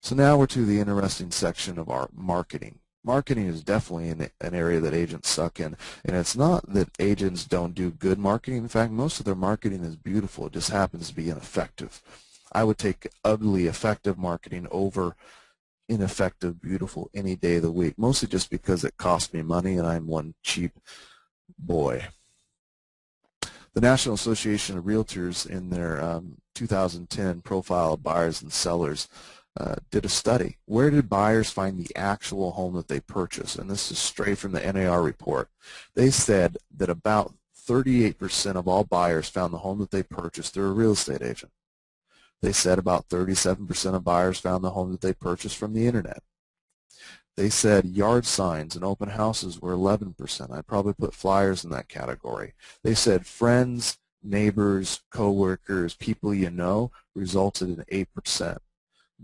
So now we're to the interesting section of our marketing. Marketing is definitely an area that agents suck in, and it's not that agents don't do good marketing. In fact, most of their marketing is beautiful. It just happens to be ineffective. I would take ugly, effective marketing over ineffective, beautiful any day of the week, mostly just because it costs me money and I'm one cheap boy. The National Association of Realtors, in their 2010 profile of buyers and sellers, did a study. Where did buyers find the actual home that they purchased? And this is straight from the NAO report. They said that about 38% of all buyers found the home that they purchased through a real estate agent. They said about 37% of buyers found the home that they purchased from the internet. They said yard signs and open houses were 11%. I'd probably put flyers in that category. They said friends, neighbors, coworkers, people you know resulted in 8%.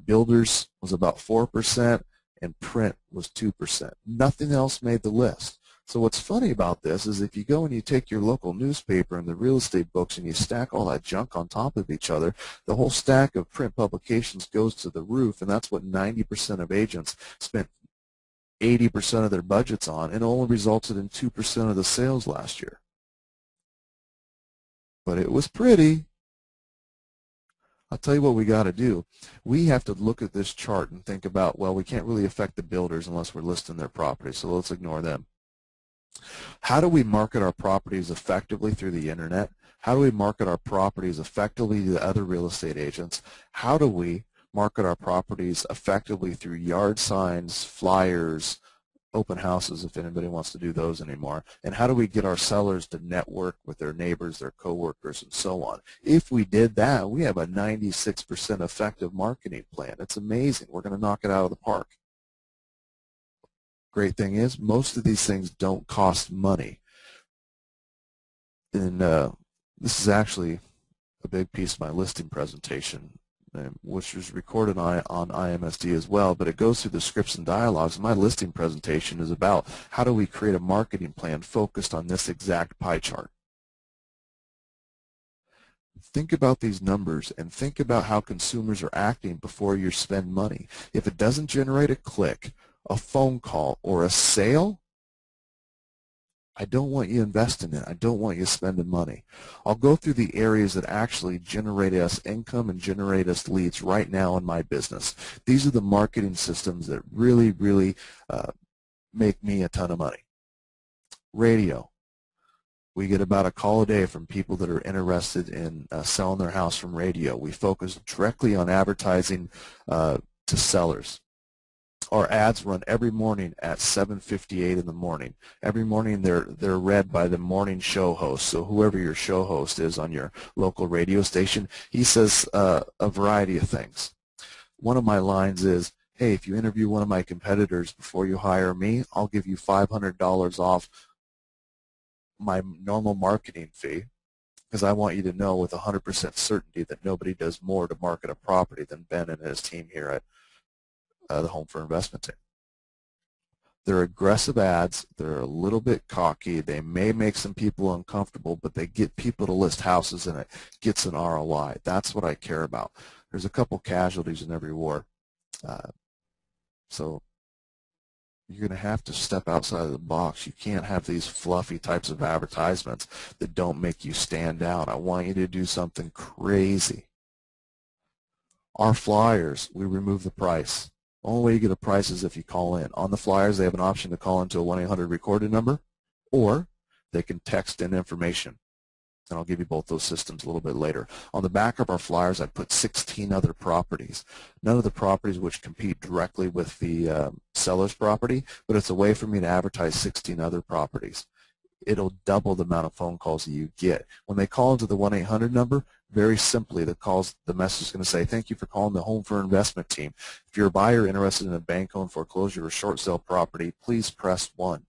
Builders was about 4%, and print was 2%. Nothing else made the list. So what's funny about this is if you go and you take your local newspaper and the real estate books and you stack all that junk on top of each other, the whole stack of print publications goes to the roof, and that's what 90% of agents spent 80% of their budgets on, and only resulted in 2% of the sales last year. But it was pretty. I'll tell you what we got to do. We have to look at this chart and think about, well, we can't really affect the builders unless we're listing their property, so let's ignore them. How do we market our properties effectively through the internet? How do we market our properties effectively to other real estate agents? How do we market our properties effectively through yard signs, flyers, open houses, if anybody wants to do those anymore? And how do we get our sellers to network with their neighbors, their coworkers, and so on? If we did that, we have a 96% effective marketing plan. It's amazing. We're going to knock it out of the park. Great thing is, most of these things don't cost money. And this is actually a big piece of my listing presentation, which was recorded on IMSD as well, but it goes through the scripts and dialogues. My listing presentation is about how do we create a marketing plan focused on this exact pie chart. Think about these numbers and think about how consumers are acting before you spend money. If it doesn't generate a click, a phone call, or a sale, I don't want you investing in it. I don't want you spending money. I'll go through the areas that actually generate us income and generate us leads right now in my business. These are the marketing systems that really, really make me a ton of money. Radio. We get about a call a day from people that are interested in selling their house from radio. We focus directly on advertising to sellers. Our ads run every morning at 7:58 in the morning. Every morning they're read by the morning show host. So whoever your show host is on your local radio station, he says a variety of things. One of my lines is, hey, if you interview one of my competitors before you hire me, I'll give you $500 off my normal marketing fee, because I want you to know with 100% certainty that nobody does more to market a property than Ben and his team here at the Home for Investment team. They're aggressive ads. They're a little bit cocky. They may make some people uncomfortable, but they get people to list houses and it gets an ROI. That's what I care about. There's a couple casualties in every war. So you're going to have to step outside of the box. You can't have these fluffy types of advertisements that don't make you stand out. I want you to do something crazy. Our flyers, we remove the price. The only way you get a price is if you call in. On the flyers, they have an option to call into a 1-800 recorded number, or they can text in information. And I'll give you both those systems a little bit later. On the back of our flyers, I put 16 other properties. None of the properties which compete directly with the seller's property, but it's a way for me to advertise 16 other properties. It'll double the amount of phone calls that you get. When they call into the 1-800 number, very simply, the message is going to say, thank you for calling the Home for Investment team. If you're a buyer interested in a bank-owned foreclosure or short sale property, please press 1.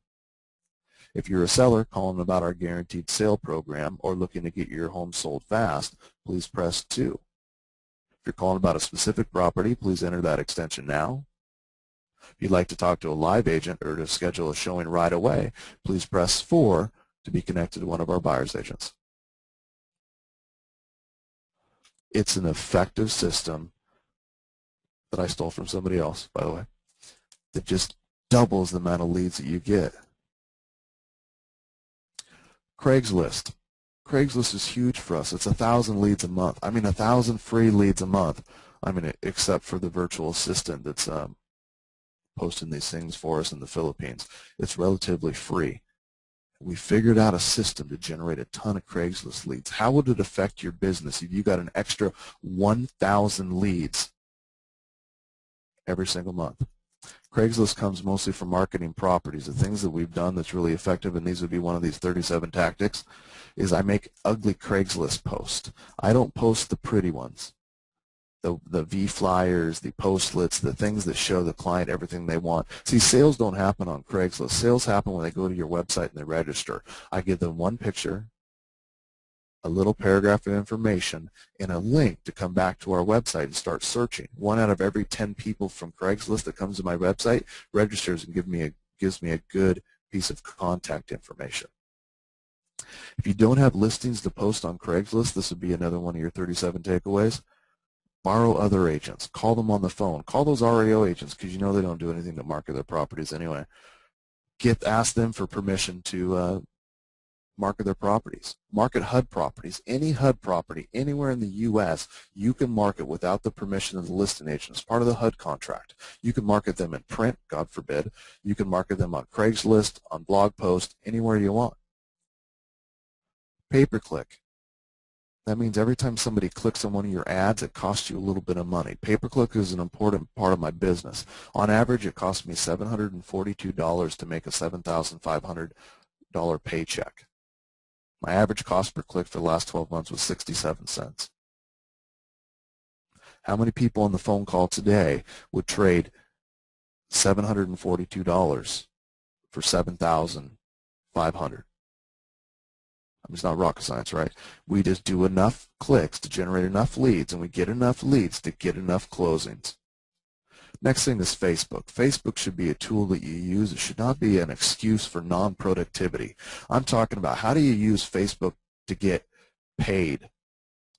If you're a seller calling about our guaranteed sale program or looking to get your home sold fast, please press 2. If you're calling about a specific property, please enter that extension now. If you'd like to talk to a live agent or to schedule a showing right away, please press 4 to be connected to one of our buyer's agents. It's an effective system that I stole from somebody else, by the way, that just doubles the amount of leads that you get. Craigslist. Craigslist is huge for us. It's 1,000 leads a month. I mean, 1,000 free leads a month. I mean, except for the virtual assistant that's posting these things for us in the Philippines. It's relatively free. We figured out a system to generate a ton of Craigslist leads. How would it affect your business if you got an extra 1,000 leads every single month? Craigslist comes mostly from marketing properties. The things that we've done that's really effective, and these would be one of these 37 tactics, is I make ugly Craigslist posts. I don't post the pretty ones, the V flyers, the postlets, the things that show the client everything they want. See, sales don't happen on Craigslist. Sales happen when they go to your website and they register. I give them one picture, a little paragraph of information, and a link to come back to our website and start searching. 1 out of every 10 people from Craigslist that comes to my website registers and gives me a good piece of contact information. If you don't have listings to post on Craigslist, this would be another one of your 37 takeaways. Borrow other agents. Call them on the phone. Call those REO agents because you know they don't do anything to market their properties anyway. Ask them for permission to market their properties. Market HUD properties. Any HUD property anywhere in the U.S. you can market without the permission of the listing agent. It's part of the HUD contract. You can market them in print, God forbid. You can market them on Craigslist, on blog post, anywhere you want. Pay-per-click. That means every time somebody clicks on one of your ads, it costs you a little bit of money. Pay-per-click is an important part of my business. On average, it costs me $742 to make a $7,500 paycheck. My average cost per click for the last 12 months was 67 cents. How many people on the phone call today would trade $742 for $7,500? I mean, it's not rocket science, right? We just do enough clicks to generate enough leads, and we get enough leads to get enough closings. Next thing is Facebook. Facebook should be a tool that you use. It should not be an excuse for non-productivity. I'm talking about how do you use Facebook to get paid.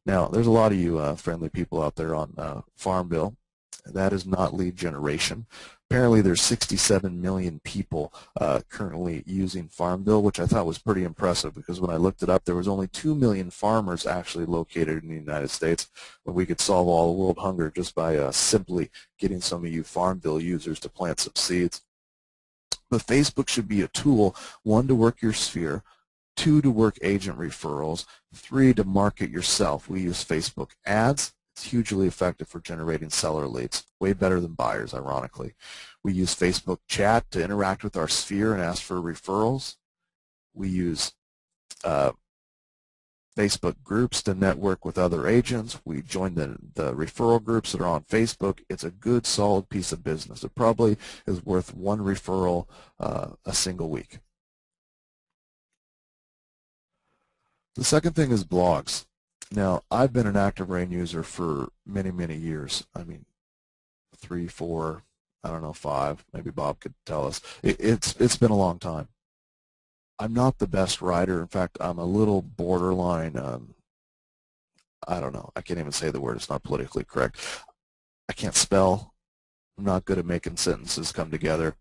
Now, there's a lot of you friendly people out there on Farmville. That is not lead generation. Apparently there's 67 million people currently using Farmville, which I thought was pretty impressive because when I looked it up, there was only 2 million farmers actually located in the United States, when we could solve all the world hunger just by simply getting some of you Farmville users to plant some seeds. But Facebook should be a tool, 1, to work your sphere, 2, to work agent referrals, 3, to market yourself. We use Facebook ads. It's hugely effective for generating seller leads, way better than buyers, ironically. We use Facebook chat to interact with our sphere and ask for referrals. We use Facebook groups to network with other agents. We join the referral groups that are on Facebook. It's a good, solid piece of business. It probably is worth 1 referral a single week. The second thing is blogs. Now, I've been an ActiveRain user for many, many years. I mean, 3, 4, I don't know, 5. Maybe Bob could tell us. It's been a long time. I'm not the best writer. In fact, I'm a little borderline, I don't know. I can't even say the word. It's not politically correct. I can't spell. I'm not good at making sentences come together.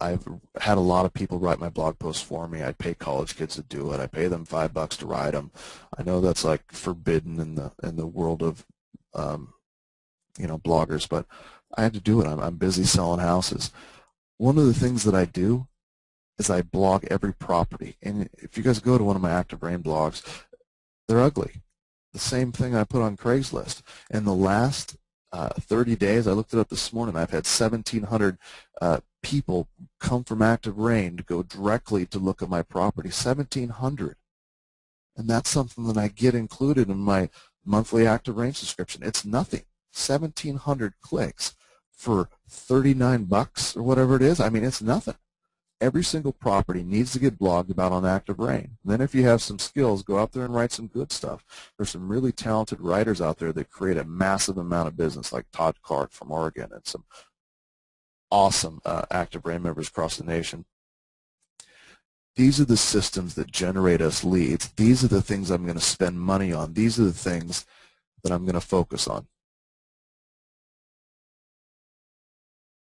I've had a lot of people write my blog posts for me. I pay college kids to do it. I pay them $5 to write them. I know that's like forbidden in the world of bloggers, but I had to do it. I'm busy selling houses. One of the things that I do is I blog every property. And if you guys go to one of my ActiveRain blogs, they're ugly. The same thing I put on Craigslist. In the last 30 days, I looked it up this morning, I've had 1,700 people come from ActiveRain to go directly to look at my property, 1,700. And that's something that I get included in my monthly ActiveRain subscription. It's nothing. 1,700 clicks for $39 or whatever it is. I mean, it's nothing. Every single property needs to get blogged about on ActiveRain. Then if you have some skills, go out there and write some good stuff. There's some really talented writers out there that create a massive amount of business, like Todd Clark from Oregon and some awesome ActiveRain members across the nation. These are the systems that generate us leads. These are the things I'm going to spend money on. These are the things that I'm going to focus on.